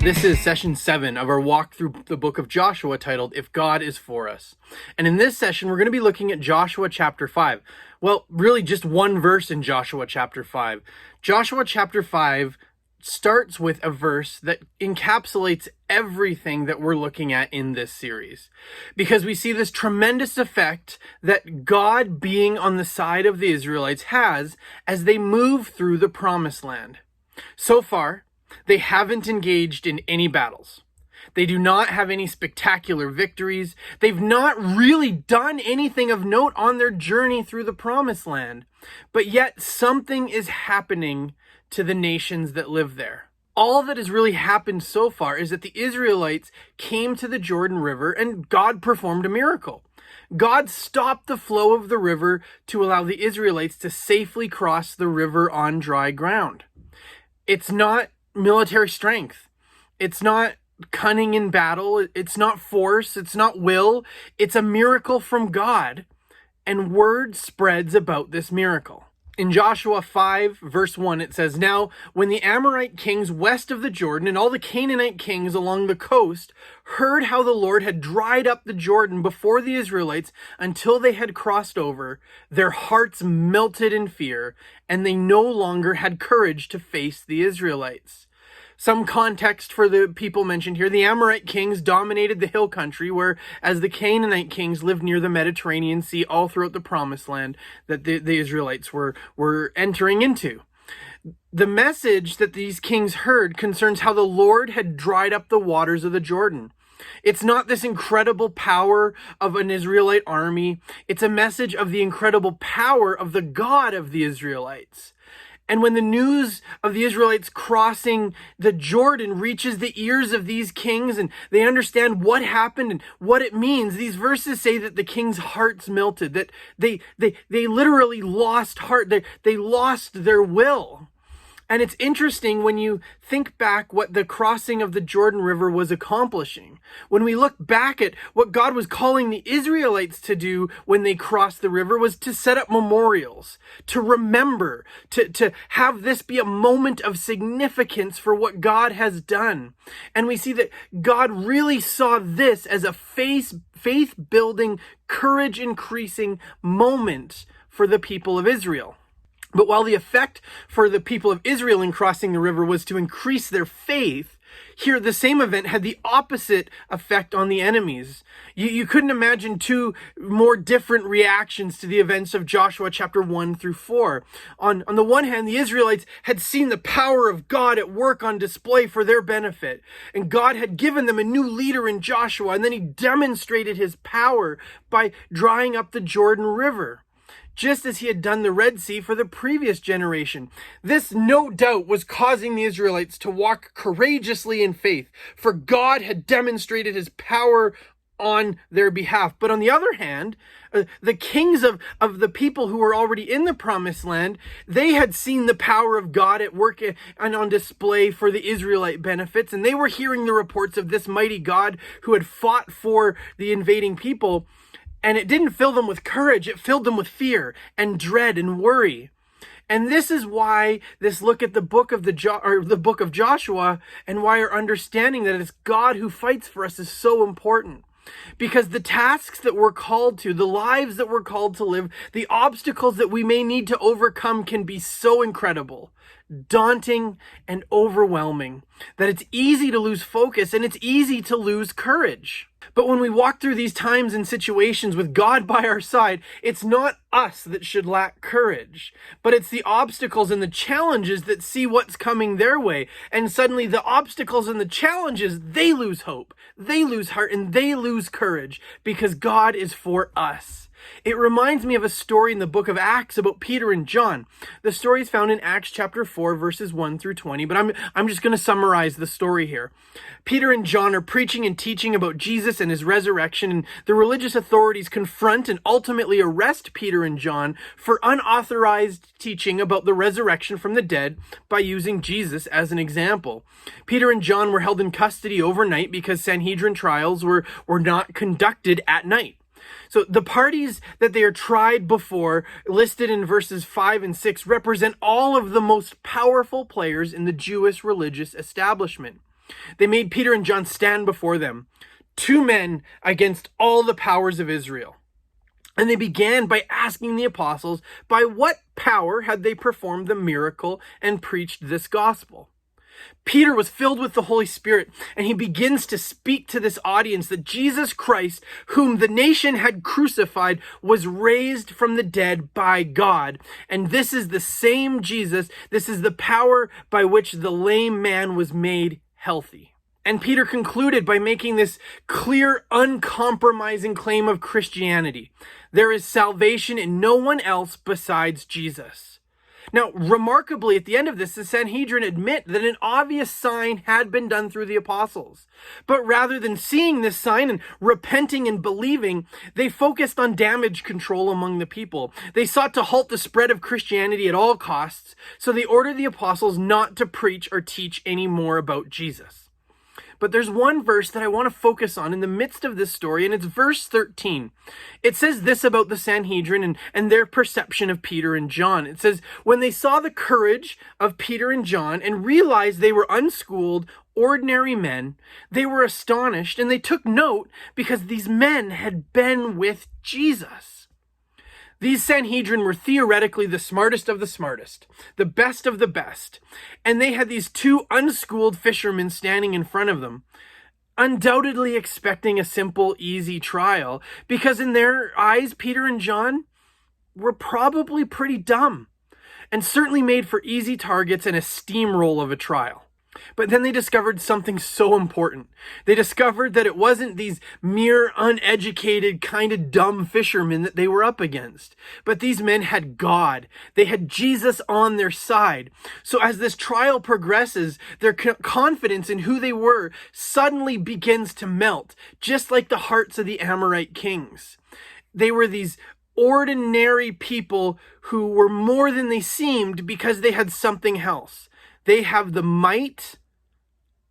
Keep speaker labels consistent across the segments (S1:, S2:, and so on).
S1: This is session 7 of our walk through the book of Joshua titled, If God is For Us. And in this session, we're going to be looking at Joshua chapter 5. Well, really just one verse in Joshua chapter 5. Joshua chapter 5 starts with a verse that encapsulates everything that we're looking at in this series. Because we see this tremendous effect that God being on the side of the Israelites has as they move through the promised land. So far, they haven't engaged in any battles. They do not have any spectacular victories. They've not really done anything of note on their journey through the promised land. But yet something is happening to the nations that live there. All that has really happened so far is that the Israelites came to the Jordan River and God performed a miracle. God stopped the flow of the river to allow the Israelites to safely cross the river on dry ground. It's not military strength. It's not cunning in battle. It's not force. It's not will. It's a miracle from God. And word spreads about this miracle. In Joshua 5, verse 1, it says, Now, when the Amorite kings west of the Jordan and all the Canaanite kings along the coast heard how the Lord had dried up the Jordan before the Israelites until they had crossed over, their hearts melted in fear, and they no longer had courage to face the Israelites. Some context for the people mentioned here. The Amorite kings dominated the hill country, whereas the Canaanite kings lived near the Mediterranean Sea all throughout the promised land that the Israelites were entering into. The message that these kings heard concerns how the Lord had dried up the waters of the Jordan. It's not this incredible power of an Israelite army. It's a message of the incredible power of the God of the Israelites. And when the news of the Israelites crossing the Jordan reaches the ears of these kings and they understand what happened and what it means, these verses say that the kings' hearts melted, that they literally lost heart, they lost their will. And it's interesting when you think back what the crossing of the Jordan River was accomplishing. When we look back at what God was calling the Israelites to do when they crossed the river was to set up memorials, to remember, to have this be a moment of significance for what God has done. And we see that God really saw this as a faith-building, courage-increasing moment for the people of Israel. But while the effect for the people of Israel in crossing the river was to increase their faith, here the same event had the opposite effect on the enemies. You couldn't imagine two more different reactions to the events of Joshua chapter 1 through 4. On the one hand, the Israelites had seen the power of God at work on display for their benefit. And God had given them a new leader in Joshua, and then he demonstrated his power by drying up the Jordan River, just as he had done the Red Sea for the previous generation. This, no doubt, was causing the Israelites to walk courageously in faith, for God had demonstrated his power on their behalf. But on the other hand, the kings of the people who were already in the promised land, they had seen the power of God at work and on display for the Israelite benefits, and they were hearing the reports of this mighty God who had fought for the invading people. And it didn't fill them with courage. It filled them with fear and dread and worry. And this is why this look at the book of Joshua and why our understanding that it's God who fights for us is so important. Because the tasks that we're called to, the lives that we're called to live, the obstacles that we may need to overcome can be so incredible, daunting, and overwhelming that it's easy to lose focus and it's easy to lose courage. But when we walk through these times and situations with God by our side, it's not us that should lack courage, but it's the obstacles and the challenges that see what's coming their way. And suddenly the obstacles and the challenges, they lose hope, they lose heart, and they lose courage because God is for us. It reminds me of a story in the book of Acts about Peter and John. The story is found in Acts chapter 4, verses 1 through 20, but I'm just going to summarize the story here. Peter and John are preaching and teaching about Jesus and his resurrection, and the religious authorities confront and ultimately arrest Peter and John for unauthorized teaching about the resurrection from the dead by using Jesus as an example. Peter and John were held in custody overnight because Sanhedrin trials were not conducted at night. So the parties that they are tried before, listed in verses 5 and 6, represent all of the most powerful players in the Jewish religious establishment. They made Peter and John stand before them, two men against all the powers of Israel. And they began by asking the apostles, by what power had they performed the miracle and preached this gospel? Peter was filled with the Holy Spirit, and he begins to speak to this audience that Jesus Christ, whom the nation had crucified, was raised from the dead by God. And this is the same Jesus. This is the power by which the lame man was made healthy. And Peter concluded by making this clear, uncompromising claim of Christianity. There is salvation in no one else besides Jesus. Now, remarkably, at the end of this, the Sanhedrin admit that an obvious sign had been done through the apostles. But rather than seeing this sign and repenting and believing, they focused on damage control among the people. They sought to halt the spread of Christianity at all costs, so they ordered the apostles not to preach or teach any more about Jesus. But there's one verse that I want to focus on in the midst of this story, and it's verse 13. It says this about the Sanhedrin and their perception of Peter and John. It says, when they saw the courage of Peter and John and realized they were unschooled, ordinary men, they were astonished, and they took note because these men had been with Jesus. These Sanhedrin were theoretically the smartest of the smartest, the best of the best, and they had these two unschooled fishermen standing in front of them, undoubtedly expecting a simple, easy trial, because in their eyes, Peter and John were probably pretty dumb, and certainly made for easy targets and a steamroll of a trial. But then they discovered something so important. They discovered that it wasn't these mere uneducated, kind of dumb fishermen that they were up against. But these men had God. They had Jesus on their side. So as this trial progresses, their confidence in who they were suddenly begins to melt, just like the hearts of the Amorite kings. They were these ordinary people who were more than they seemed because they had something else. They have the might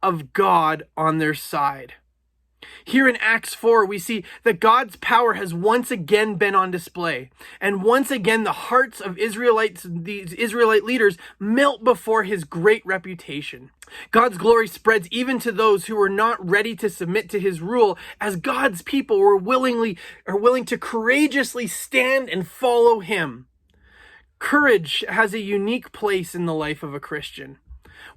S1: of God on their side. Here in Acts 4, we see that God's power has once again been on display. And once again, the hearts of these Israelite leaders melt before his great reputation. God's glory spreads even to those who were not ready to submit to his rule, as God's people were willing to courageously stand and follow him. Courage has a unique place in the life of a Christian.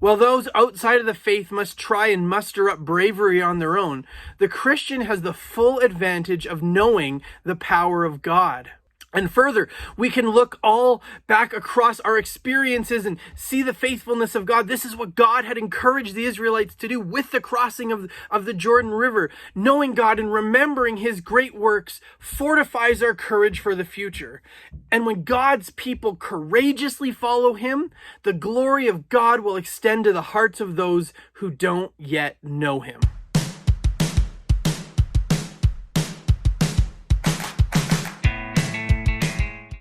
S1: While those outside of the faith must try and muster up bravery on their own, the Christian has the full advantage of knowing the power of God. And further, we can look all back across our experiences and see the faithfulness of God. This is what God had encouraged the Israelites to do with the crossing of the Jordan River. Knowing God and remembering his great works fortifies our courage for the future. And when God's people courageously follow him, the glory of God will extend to the hearts of those who don't yet know him.